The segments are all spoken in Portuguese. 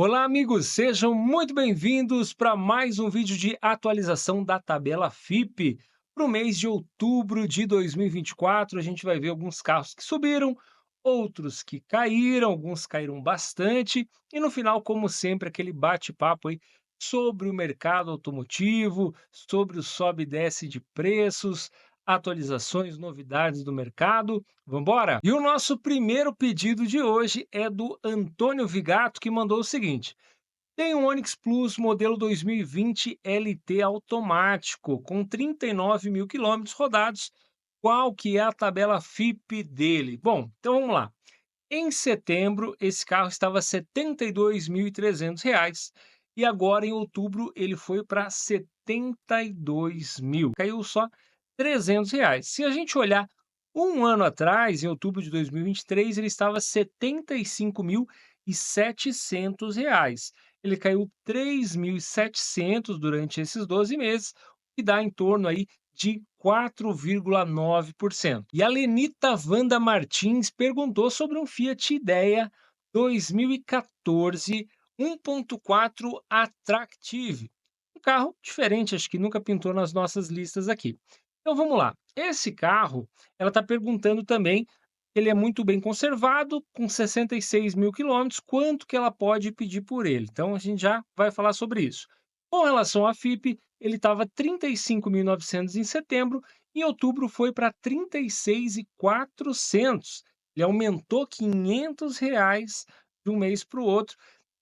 Olá, amigos, sejam muito bem-vindos para mais um vídeo de atualização da tabela FIPE. Para o mês de outubro de 2024, a gente vai ver alguns carros que subiram, outros que caíram, alguns caíram bastante, e no final, como sempre, aquele bate-papo aí sobre o mercado automotivo, sobre o sobe e desce de preços, atualizações, novidades do mercado. Vamos embora? E o nosso primeiro pedido de hoje é do Antônio Vigato, que mandou o seguinte: tem um Onix Plus modelo 2020 LT automático, com 39 mil quilômetros rodados. Qual que é a tabela FIPE dele? Bom, então vamos lá. Em setembro, esse carro estava R$ 72.300 e agora em outubro ele foi para 72 mil. Caiu só R$ 300. Se a gente olhar um ano atrás, em outubro de 2023, ele estava R$ 75.700. Ele caiu 3.700 durante esses 12 meses, e dá em torno aí de 4,9%. E a Lenita Wanda Martins perguntou sobre um Fiat Idea 2014 1.4 Attractive. Um carro diferente, acho que nunca pintou nas nossas listas aqui. Então vamos lá. Esse carro, ela está perguntando também, ele é muito bem conservado, com 66 mil quilômetros, quanto que ela pode pedir por ele? Então a gente já vai falar sobre isso. Com relação à FIPE, ele estava 35.900 em setembro, em outubro foi para 36.400. Ele aumentou R$ 500 de um mês para o outro.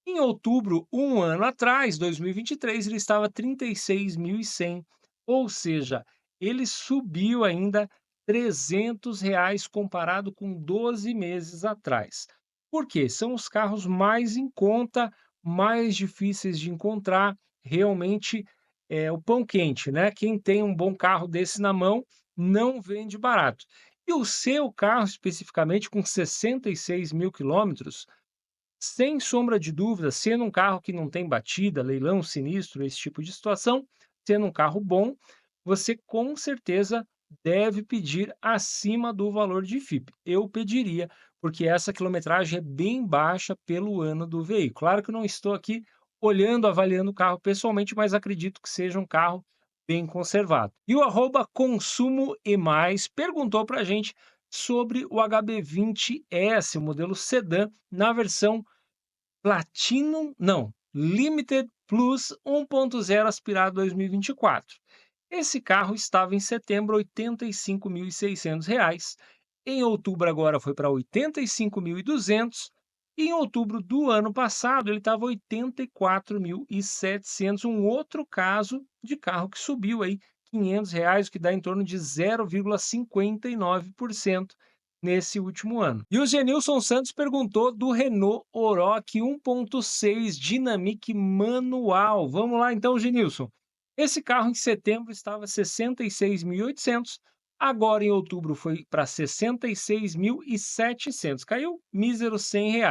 Em outubro, um ano atrás, 2023, ele estava 36.100, ou seja, ele subiu ainda R$ 300 comparado com 12 meses atrás. Por quê? São os carros mais em conta, mais difíceis de encontrar, realmente é o pão quente, né? Quem tem um bom carro desse na mão não vende barato. E o seu carro, especificamente com 66 mil quilômetros, sem sombra de dúvida, sendo um carro que não tem batida, leilão sinistro, esse tipo de situação, sendo um carro bom, você com certeza deve pedir acima do valor de FIPE. Eu pediria, porque essa quilometragem é bem baixa pelo ano do veículo. Claro que eu não estou aqui olhando, avaliando o carro pessoalmente, mas acredito que seja um carro bem conservado. E o arroba consumo e mais perguntou para a gente sobre o HB20S, o modelo sedã, na versão Platinum, não, Limited Plus 1.0 aspirado 2024. Esse carro estava em setembro R$ 85.600. Em outubro agora foi para 85.200 e em outubro do ano passado ele estava 84.700. Um outro caso de carro que subiu aí R$ 500, o que dá em torno de 0,59% nesse último ano. E o Genilson Santos perguntou do Renault Oroch 1.6 Dynamic manual. Vamos lá então, Genilson. Esse carro em setembro estava 66.800, agora em outubro foi para 66.700, caiu míseros R$ 100.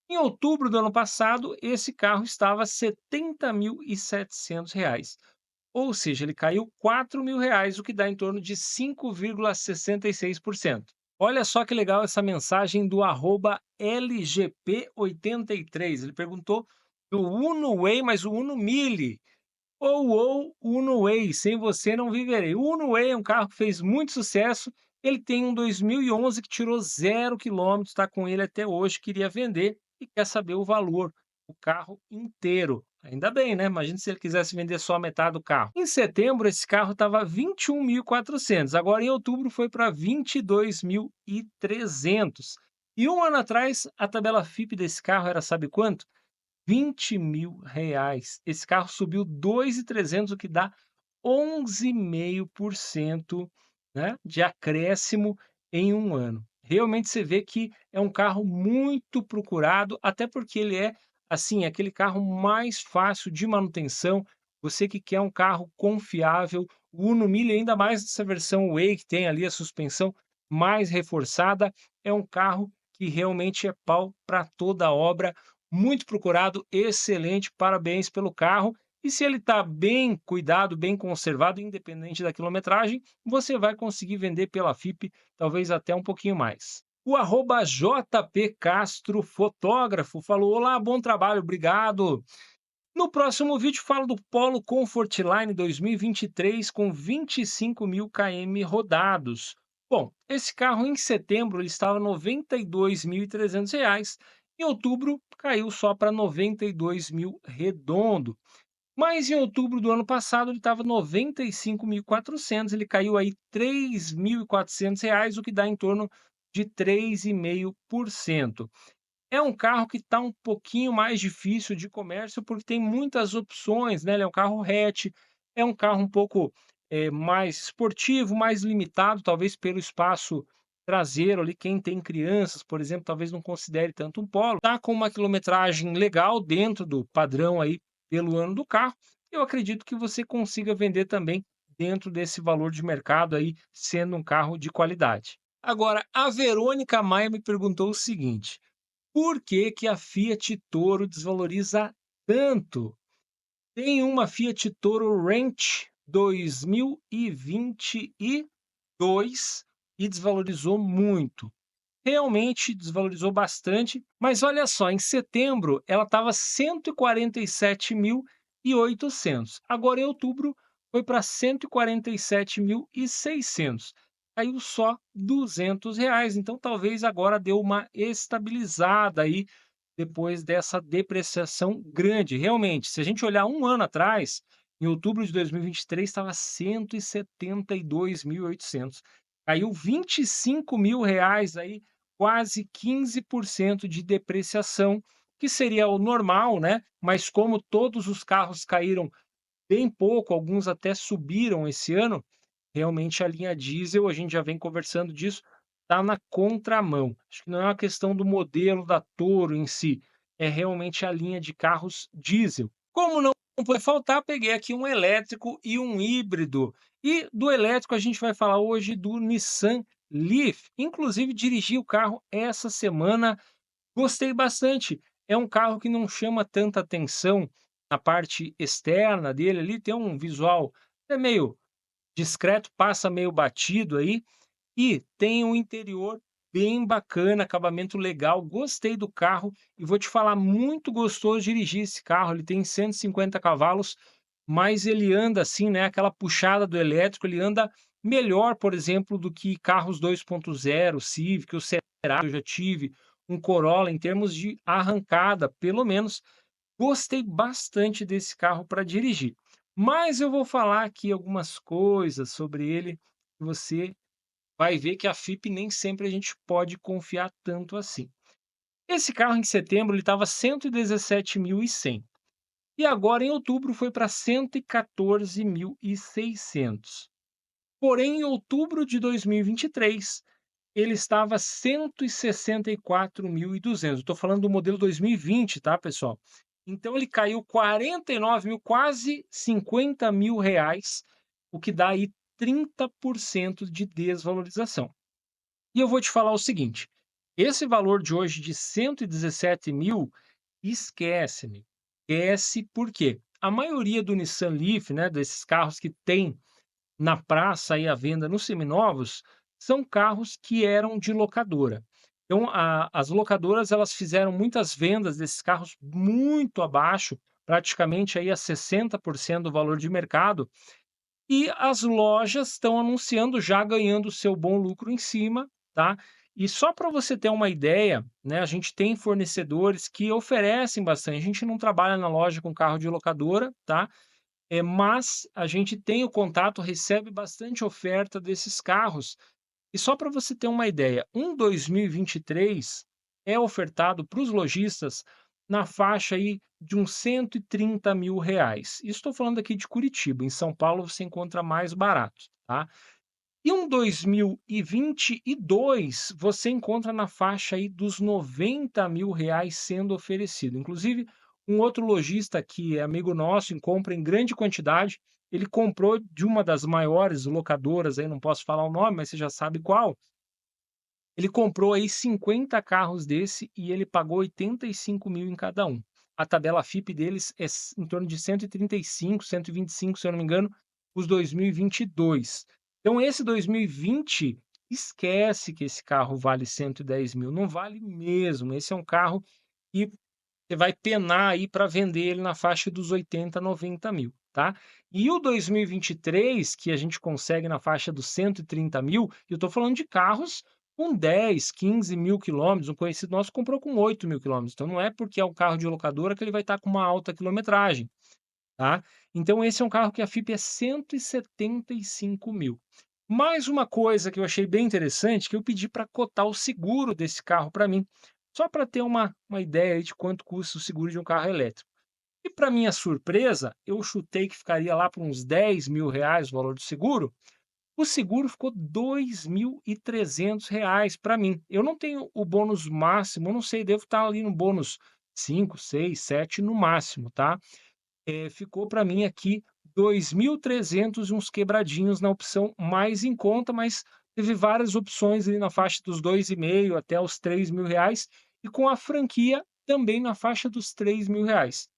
Em outubro do ano passado, esse carro estava 70.700, ou seja, ele caiu R$ 4.000, o que dá em torno de 5,66%. Olha só que legal essa mensagem do arroba LGP83. Ele perguntou do Uno Way, mas o Uno Mille. Ou Uno Way, sem você não viverei. O Uno Way é um carro que fez muito sucesso. Ele tem um 2011 que tirou 0 quilômetros, está com ele até hoje, queria vender e quer saber o valor, o carro inteiro. Ainda bem, né? Imagina se ele quisesse vender só a metade do carro. Em setembro, esse carro estava 21.400. Agora, em outubro, foi para 22.300. E um ano atrás, a tabela FIPE desse carro era, sabe quanto? R$ 20.000. Esse carro subiu 2.300, o que dá 11,5%, né, de acréscimo em um ano. Realmente você vê que é um carro muito procurado, até porque ele é, assim, aquele carro mais fácil de manutenção. Você que quer um carro confiável, o Uno Mille, ainda mais nessa versão Way, que tem ali a suspensão mais reforçada, é um carro que realmente é pau para toda obra, muito procurado, excelente, parabéns pelo carro. E se ele está bem cuidado, bem conservado, independente da quilometragem, você vai conseguir vender pela FIPE, talvez até um pouquinho mais. O arroba JP Castro Fotógrafo falou: Olá, bom trabalho, obrigado. No próximo vídeo falo do Polo Comfortline 2023 com 25.000 km rodados. Bom, esse carro em setembro ele estava R$ 92.300, em outubro caiu só para 92.000 redondo. Mas em outubro do ano passado ele estava 95.400, ele caiu aí R$ 3.400, o que dá em torno de 3,5%. É um carro que está um pouquinho mais difícil de comércio, porque tem muitas opções, né, ele é um carro hatch, é um carro um pouco, mais esportivo, mais limitado, talvez pelo espaço traseiro ali, quem tem crianças, por exemplo, talvez não considere tanto um Polo. Tá com uma quilometragem legal dentro do padrão aí pelo ano do carro, eu acredito que você consiga vender também dentro desse valor de mercado aí, sendo um carro de qualidade. Agora, a Verônica Maia me perguntou o seguinte: por que que a Fiat Toro desvaloriza tanto? Tem uma Fiat Toro Ranch 2022 e desvalorizou muito. Realmente desvalorizou bastante, mas olha só, em setembro ela estava 147.800. Agora em outubro foi para 147.600. Caiu só R$ 200, então talvez agora deu uma estabilizada aí depois dessa depreciação grande. Realmente, se a gente olhar um ano atrás, em outubro de 2023 estava 172.800. Caiu R$ 25.000 aí, quase 15% de depreciação, que seria o normal, né? Mas como todos os carros caíram bem pouco, alguns até subiram esse ano, realmente a linha diesel, a gente já vem conversando disso, está na contramão. Acho que não é uma questão do modelo da Toro em si, é realmente a linha de carros diesel. Como não pode faltar, peguei aqui um elétrico e um híbrido. E do elétrico a gente vai falar hoje do Nissan Leaf. Inclusive dirigi o carro essa semana, gostei bastante. É um carro que não chama tanta atenção na parte externa dele ali, tem um visual é meio discreto, passa meio batido aí, e tem um interior bem bacana, acabamento legal, gostei do carro e vou te falar, muito gostoso dirigir esse carro, ele tem 150 cavalos, mas ele anda assim, né, aquela puxada do elétrico, ele anda melhor, por exemplo, do que carros 2.0, Civic, o Cerato, eu já tive, um Corolla, em termos de arrancada, pelo menos, gostei bastante desse carro para dirigir. Mas eu vou falar aqui algumas coisas sobre ele, que você vai ver que a FIP nem sempre a gente pode confiar tanto assim. Esse carro em setembro ele estava 117.100 e agora em outubro foi para 114.600. Porém, em outubro de 2023, ele estava 164.200. Estou falando do modelo 2020, tá, pessoal? Então ele caiu 49.000, quase 50.000 reais, o que dá aí 30% de desvalorização. E eu vou te falar o seguinte: esse valor de hoje de 117.000, esquece-me. Esquece por quê? A maioria do Nissan Leaf, né, desses carros que tem na praça aí à venda nos seminovos, são carros que eram de locadora. Então as locadoras elas fizeram muitas vendas desses carros muito abaixo, praticamente aí a 60% do valor de mercado, e as lojas estão anunciando já ganhando seu bom lucro em cima, tá? E só para você ter uma ideia, né, a gente tem fornecedores que oferecem bastante. A gente não trabalha na loja com carro de locadora, tá? Mas a gente tem o contato, recebe bastante oferta desses carros. E só para você ter uma ideia, um 2023 é ofertado para os lojistas na faixa aí de uns R$ 130.000. Estou falando aqui de Curitiba, em São Paulo você encontra mais barato, tá? E um 2022 você encontra na faixa aí dos R$ 90.000 sendo oferecido. Inclusive, um outro lojista que é amigo nosso, e compra em grande quantidade, ele comprou de uma das maiores locadoras, aí não posso falar o nome, mas você já sabe qual. Ele comprou aí 50 carros desse e ele pagou 85.000 em cada um. A tabela FIP deles é em torno de 135, 125, se eu não me engano, os 2022. Então esse 2020 esquece que esse carro vale 110.000, não vale mesmo. Esse é um carro que você vai penar aí para vender ele na faixa dos 80, 90.000, tá. E o 2023, que a gente consegue na faixa dos 130.000, eu estou falando de carros com 10, 15.000 quilômetros. Um conhecido nosso comprou com 8.000 quilômetros, então não é porque é um carro de locadora que ele vai estar com uma alta quilometragem, tá. Então esse é um carro que a FIP é 175.000. Mais uma coisa que eu achei bem interessante, que eu pedi para cotar o seguro desse carro para mim, só para ter uma ideia aí de quanto custa o seguro de um carro elétrico. E para minha surpresa, eu chutei que ficaria lá por uns 10.000 reais o valor do seguro. O seguro ficou 2.300 reais para mim. Eu não tenho o bônus máximo, eu não sei, devo estar ali no bônus 5, 6, 7 no máximo, tá? Ficou para mim aqui 2.300 e uns quebradinhos na opção mais em conta, mas teve várias opções ali na faixa dos 2.500 até os 3.000 reais, e com a franquia também na faixa dos 3.000 reais.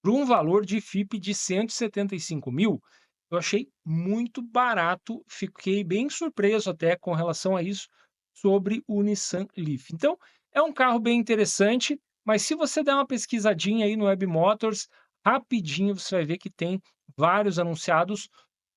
Para um valor de FIP de 175.000, eu achei muito barato, fiquei bem surpreso até com relação a isso, sobre o Nissan Leaf. Então, é um carro bem interessante, mas se você der uma pesquisadinha aí no Web Motors, rapidinho você vai ver que tem vários anunciados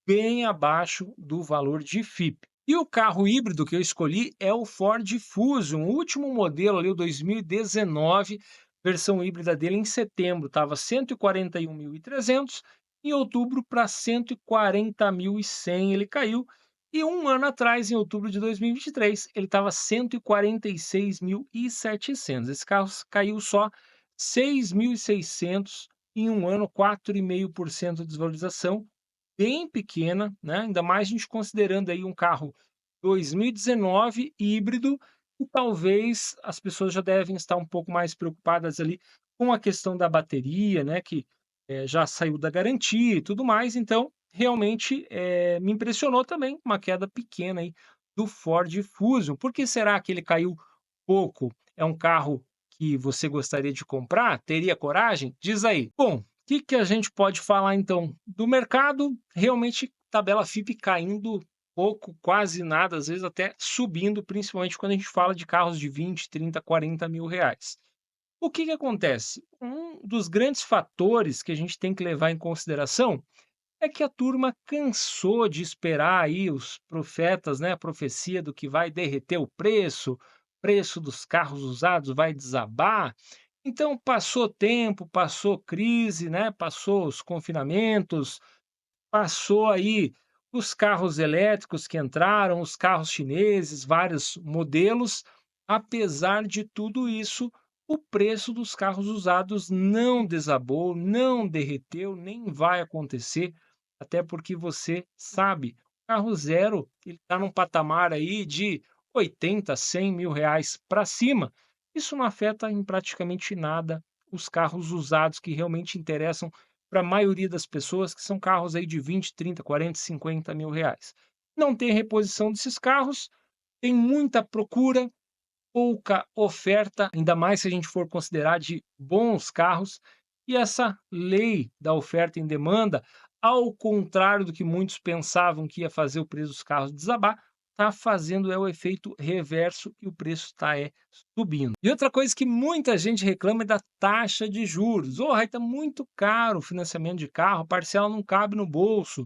bem abaixo do valor de FIP. E o carro híbrido que eu escolhi é o Ford Fusion, o último modelo ali, o 2019, versão híbrida dele em setembro estava 141.300, em outubro para 140.100 ele caiu, e um ano atrás, em outubro de 2023, ele estava 146.700. Esse carro caiu só 6.600 em um ano, 4,5% de desvalorização, bem pequena, né, ainda mais a gente considerando aí um carro 2019 híbrido, e talvez as pessoas já devem estar um pouco mais preocupadas ali com a questão da bateria, né, que, já saiu da garantia e tudo mais. Então, realmente, me impressionou também uma queda pequena aí do Ford Fusion. Por que será que ele caiu pouco? É um carro que você gostaria de comprar? Teria coragem? Diz aí. Bom, o que que a gente pode falar então? Do mercado, realmente tabela FIP caindo pouco, quase nada, às vezes até subindo, principalmente quando a gente fala de carros de 20, 30, 40 mil reais. O que que acontece? Um dos grandes fatores que a gente tem que levar em consideração é que a turma cansou de esperar aí os profetas, né, a profecia do que vai derreter o preço dos carros usados vai desabar. Então passou tempo, passou crise, né, passou os confinamentos, passou aí os carros elétricos que entraram, os carros chineses, vários modelos. Apesar de tudo isso, o preço dos carros usados não desabou, não derreteu, nem vai acontecer, até porque você sabe, o carro zero ele está num patamar aí de 80, 100.000 reais para cima. Isso não afeta em praticamente nada os carros usados que realmente interessam para a maioria das pessoas, que são carros aí de 20, 30, 40, 50.000 reais. Não tem reposição desses carros, tem muita procura, pouca oferta, ainda mais se a gente for considerar de bons carros, e essa lei da oferta em demanda, ao contrário do que muitos pensavam que ia fazer o preço dos carros desabar, está fazendo o efeito reverso e o preço está subindo. E outra coisa que muita gente reclama é da taxa de juros. Oh, está muito caro o financiamento de carro, a parcela não cabe no bolso,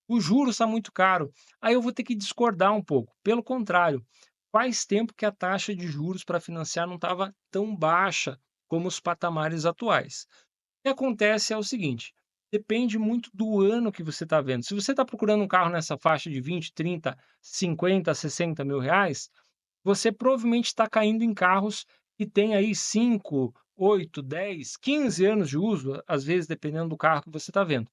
o juros está muito caro. Aí eu vou ter que discordar um pouco. Pelo contrário, faz tempo que a taxa de juros para financiar não estava tão baixa como os patamares atuais. O que acontece é o seguinte: depende muito do ano que você está vendo. Se você está procurando um carro nessa faixa de 20, 30, 50, 60.000 reais, você provavelmente está caindo em carros que têm aí 5, 8, 10, 15 anos de uso, às vezes dependendo do carro que você está vendo.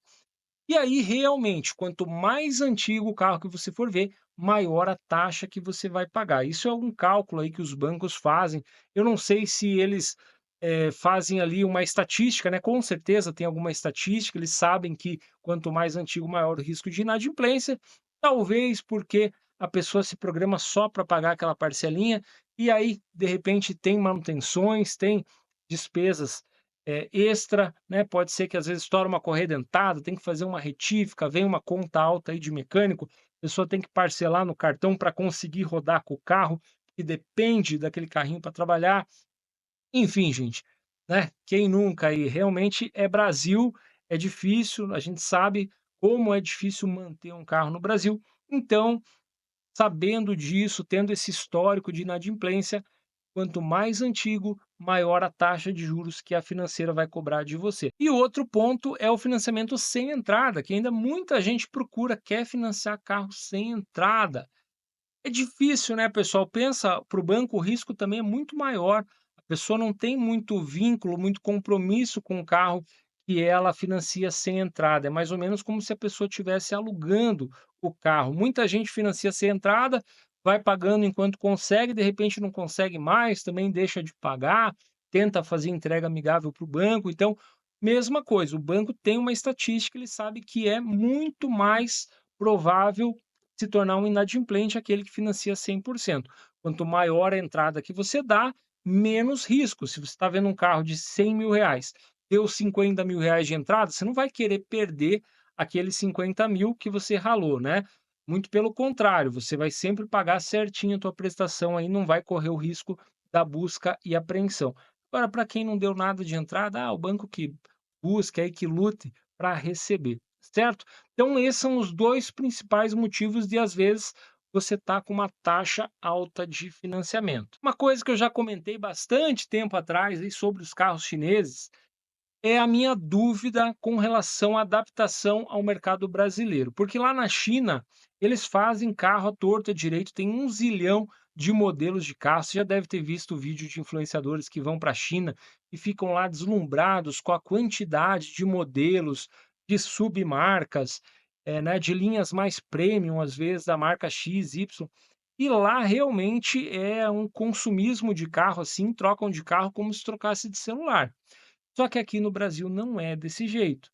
E aí, realmente, quanto mais antigo o carro que você for ver, maior a taxa que você vai pagar. Isso é um cálculo aí que os bancos fazem. Eu não sei se eles fazem ali uma estatística, né? Com certeza tem alguma estatística. Eles sabem que quanto mais antigo, maior o risco de inadimplência. Talvez porque a pessoa se programa só para pagar aquela parcelinha e aí, de repente, tem manutenções, tem despesas extra, né, pode ser que às vezes estoura uma correia dentada, tem que fazer uma retífica, vem uma conta alta aí de mecânico, a pessoa tem que parcelar no cartão para conseguir rodar com o carro, que depende daquele carrinho para trabalhar. Enfim, gente, né, quem nunca aí? Realmente é Brasil, é difícil, a gente sabe como é difícil manter um carro no Brasil. Então, sabendo disso, tendo esse histórico de inadimplência, quanto mais antigo, maior a taxa de juros que a financeira vai cobrar de você. E o outro ponto é o financiamento sem entrada, que ainda muita gente procura, quer financiar carro sem entrada. É difícil, né, pessoal? Pensa, para o banco o risco também é muito maior. A pessoa não tem muito vínculo, muito compromisso com o carro que ela financia sem entrada. É mais ou menos como se a pessoa estivesse alugando o carro. Muita gente financia sem entrada, vai pagando enquanto consegue, de repente não consegue mais, também deixa de pagar, tenta fazer entrega amigável para o banco. Então, mesma coisa, o banco tem uma estatística, ele sabe que é muito mais provável se tornar um inadimplente aquele que financia 100%. Quanto maior a entrada que você dá, menos risco. Se você está vendo um carro de 100 mil reais, deu 50 mil reais de entrada, você não vai querer perder aqueles 50 mil que você ralou, né? Muito pelo contrário, você vai sempre pagar certinho a tua prestação aí, não vai correr o risco da busca e apreensão. Agora, para quem não deu nada de entrada, o banco que busca aí, que lute para receber, certo? Então, esses são os 2 principais motivos de, às vezes, você estar com uma taxa alta de financiamento. Uma coisa que eu já comentei bastante tempo atrás aí sobre os carros chineses, é a minha dúvida com relação à adaptação ao mercado brasileiro, porque lá na China, eles fazem carro à torto e à direito, tem 1 zilhão de modelos de carro. Você já deve ter visto o vídeo de influenciadores que vão para a China e ficam lá deslumbrados com a quantidade de modelos, de submarcas, né, de linhas mais premium, às vezes, da marca X, Y. E lá realmente é um consumismo de carro, assim, trocam de carro como se trocasse de celular. Só que aqui no Brasil não é desse jeito.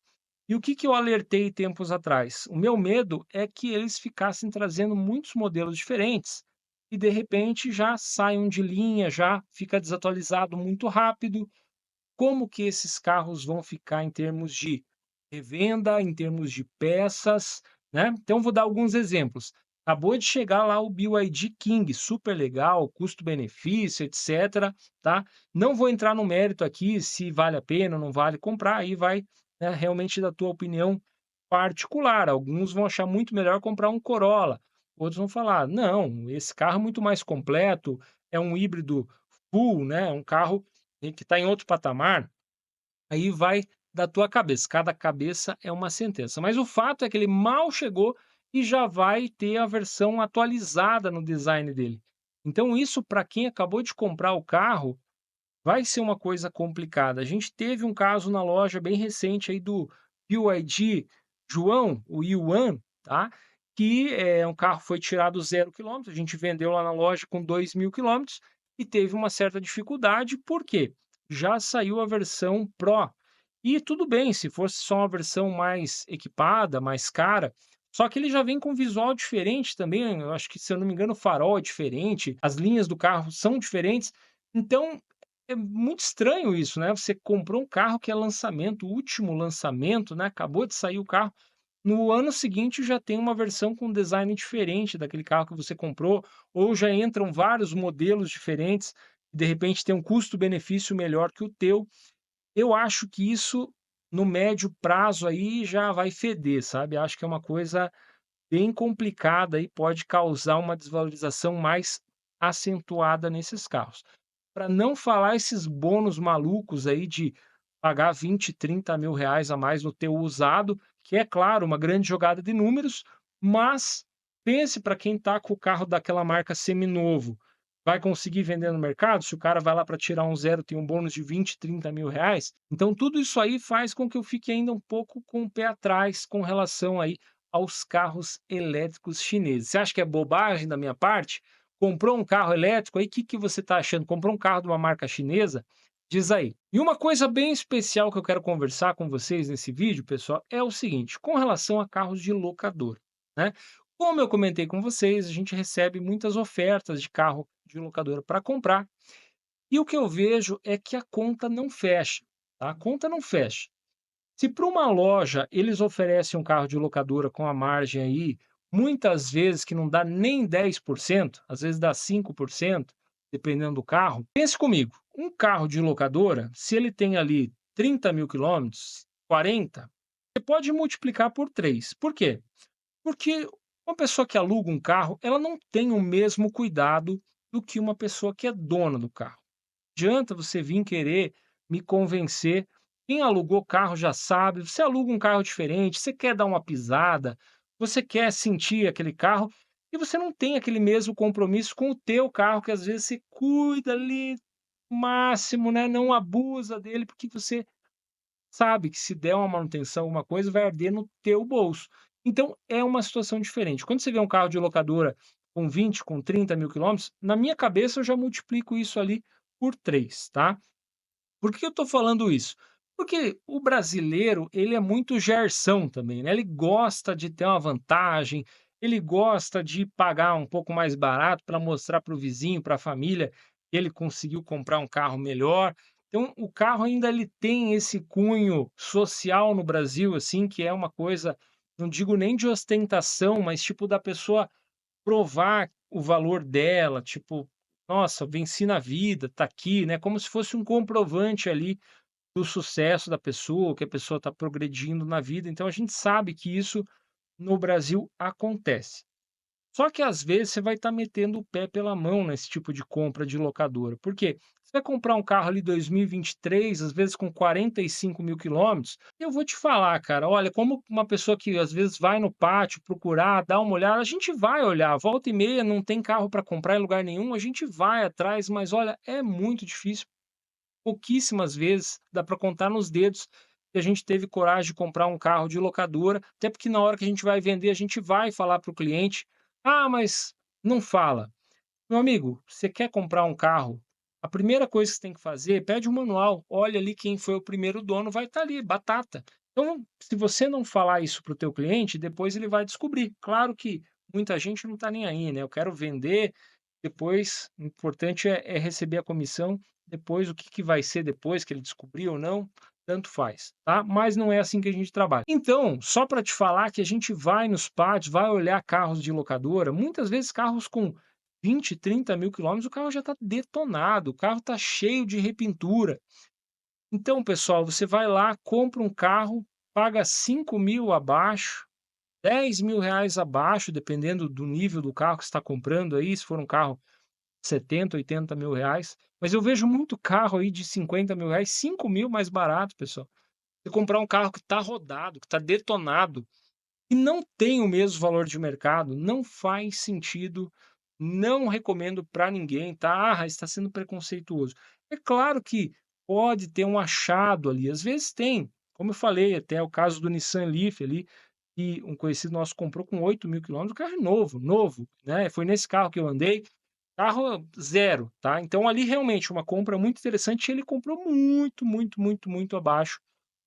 E o que que eu alertei tempos atrás? O meu medo é que eles ficassem trazendo muitos modelos diferentes e de repente já saiam de linha, já fica desatualizado muito rápido. Como que esses carros vão ficar em termos de revenda, em termos de peças, né? Então vou dar alguns exemplos. Acabou de chegar lá o BYD King, super legal, custo-benefício, etc, tá? Não vou entrar no mérito aqui se vale a pena ou não vale comprar, aí vai, né, realmente da tua opinião particular. Alguns vão achar muito melhor comprar um Corolla, outros vão falar: "Não, esse carro é muito mais completo, é um híbrido full, né, um carro que está em outro patamar". Aí vai da tua cabeça, cada cabeça é uma sentença. Mas o fato é que ele mal chegou e já vai ter a versão atualizada no design dele. Então isso para quem acabou de comprar o carro, vai ser uma coisa complicada. A gente teve um caso na loja bem recente aí do BYD João, o Yuan, tá, que é um carro foi tirado 0 km, a gente vendeu lá na loja com 2.000 km e teve uma certa dificuldade, por quê? Já saiu a versão Pro. E tudo bem, se fosse só uma versão mais equipada, mais cara, só que ele já vem com visual diferente também, eu acho que, se eu não me engano, o farol é diferente, as linhas do carro são diferentes. Então, é muito estranho isso, né, você comprou um carro que é lançamento, o último lançamento, né, acabou de sair o carro, no ano seguinte já tem uma versão com design diferente daquele carro que você comprou, ou já entram vários modelos diferentes, de repente tem um custo-benefício melhor que o teu. Eu acho que isso, no médio prazo aí, já vai feder, sabe, acho que é uma coisa bem complicada e pode causar uma desvalorização mais acentuada nesses carros. Para não falar esses bônus malucos aí de pagar 20, 30 mil reais a mais no teu usado, que é claro, uma grande jogada de números, mas pense para quem está com o carro daquela marca seminovo, vai conseguir vender no mercado? Se o cara vai lá para tirar um zero, tem um bônus de 20, 30 mil reais. Então tudo isso aí faz com que eu fique ainda um pouco com o pé atrás com relação aí aos carros elétricos chineses. Você acha que é bobagem da minha parte? Comprou um carro elétrico, aí o que que você está achando? Comprou um carro de uma marca chinesa? Diz aí. E uma coisa bem especial que eu quero conversar com vocês nesse vídeo, pessoal, é o seguinte, com relação a carros de locador, né? Como eu comentei com vocês, a gente recebe muitas ofertas de carro de locadora para comprar, e o que eu vejo é que a conta não fecha, tá? A conta não fecha. Se para uma loja eles oferecem um carro de locadora com a margem aí muitas vezes que não dá nem 10%, às vezes dá 5%, dependendo do carro. Pense comigo, um carro de locadora, se ele tem ali 30.000 quilômetros, 40, você pode multiplicar por 3. Por quê? Porque uma pessoa que aluga um carro, ela não tem o mesmo cuidado do que uma pessoa que é dona do carro. Não adianta você vir querer me convencer. Quem alugou carro já sabe, você aluga um carro diferente, você quer dar uma pisada, você quer sentir aquele carro e você não tem aquele mesmo compromisso com o teu carro, que às vezes você cuida ali o máximo, né, não abusa dele, porque você sabe que se der uma manutenção, alguma coisa, vai arder no teu bolso. Então é uma situação diferente. Quando você vê um carro de locadora com 20, com 30.000 quilômetros, na minha cabeça eu já multiplico isso ali por 3, tá? Por que eu estou falando isso? Porque o brasileiro, ele é muito gersão também, né? Ele gosta de ter uma vantagem, ele gosta de pagar um pouco mais barato para mostrar para o vizinho, para a família, que ele conseguiu comprar um carro melhor. Então, o carro ainda ele tem esse cunho social no Brasil, assim, que é uma coisa, não digo nem de ostentação, mas tipo da pessoa provar o valor dela, tipo, nossa, venci na vida, tá aqui, né? Como se fosse um comprovante ali do sucesso da pessoa, que a pessoa está progredindo na vida. Então a gente sabe que isso no Brasil acontece. Só que às vezes você vai estar metendo o pé pela mão nesse tipo de compra de locadora. Por quê? Você vai comprar um carro ali 2023, às vezes com 45.000 quilômetros, e eu vou te falar, cara, olha, como uma pessoa que às vezes vai no pátio procurar, dar uma olhada, a gente vai olhar, volta e meia, não tem carro para comprar em lugar nenhum, a gente vai atrás, mas olha, é muito difícil. Pouquíssimas vezes, dá para contar nos dedos, que a gente teve coragem de comprar um carro de locadora, até porque na hora que a gente vai vender, a gente vai falar para o cliente: "Ah, mas não fala". Meu amigo, você quer comprar um carro, a primeira coisa que você tem que fazer, pede um manual, olha ali quem foi o primeiro dono, vai estar ali, batata. Então, se você não falar isso para o teu cliente, depois ele vai descobrir. Claro que muita gente não está nem aí, né, eu quero vender, depois o importante é receber a comissão, depois o que que vai ser depois, que ele descobrir ou não, tanto faz, tá? Mas não é assim que a gente trabalha. Então, só para te falar que a gente vai nos pátios, vai olhar carros de locadora, muitas vezes carros com 20, 30.000 quilômetros, o carro já está detonado, o carro está cheio de repintura. Então, pessoal, você vai lá, compra um carro, paga 5.000 abaixo, 10.000 reais abaixo, dependendo do nível do carro que você está comprando aí, se for um carro 70, 80.000 reais. Mas eu vejo muito carro aí de 50.000 reais, 5.000 mais barato, pessoal. Você comprar um carro que está rodado, que está detonado, e não tem o mesmo valor de mercado, não faz sentido, não recomendo para ninguém, tá? Ah, está sendo preconceituoso. É claro que pode ter um achado ali, às vezes tem, como eu falei, até o caso do Nissan Leaf ali, que um conhecido nosso comprou com 8.000 quilômetros, o carro é novo, novo, né? Foi nesse carro que eu andei, carro zero, tá? Então ali realmente uma compra muito interessante, e ele comprou muito, muito, muito, muito abaixo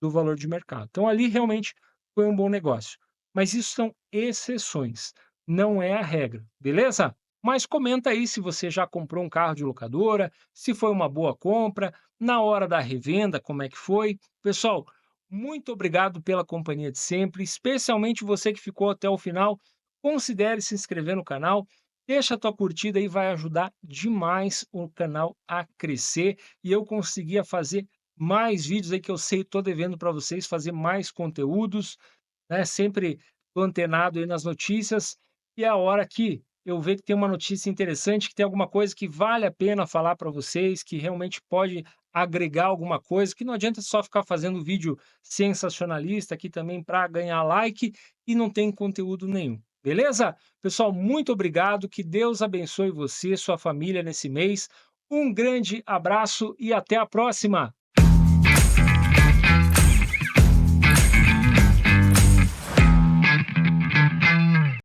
do valor de mercado. Então ali realmente foi um bom negócio. Mas isso são exceções, não é a regra, beleza? Mas comenta aí se você já comprou um carro de locadora, se foi uma boa compra, na hora da revenda, como é que foi. Pessoal, muito obrigado pela companhia de sempre, especialmente você que ficou até o final. Considere se inscrever no canal, deixa a tua curtida aí, vai ajudar demais o canal a crescer e eu conseguir fazer mais vídeos aí que eu sei, tô devendo para vocês fazer mais conteúdos, né? Sempre tô antenado aí nas notícias e é a hora que eu ver que tem uma notícia interessante, que tem alguma coisa que vale a pena falar para vocês, que realmente pode agregar alguma coisa, que não adianta só ficar fazendo vídeo sensacionalista aqui também para ganhar like e não tem conteúdo nenhum. Beleza? Pessoal, muito obrigado. Que Deus abençoe você, sua família nesse mês. Um grande abraço e até a próxima.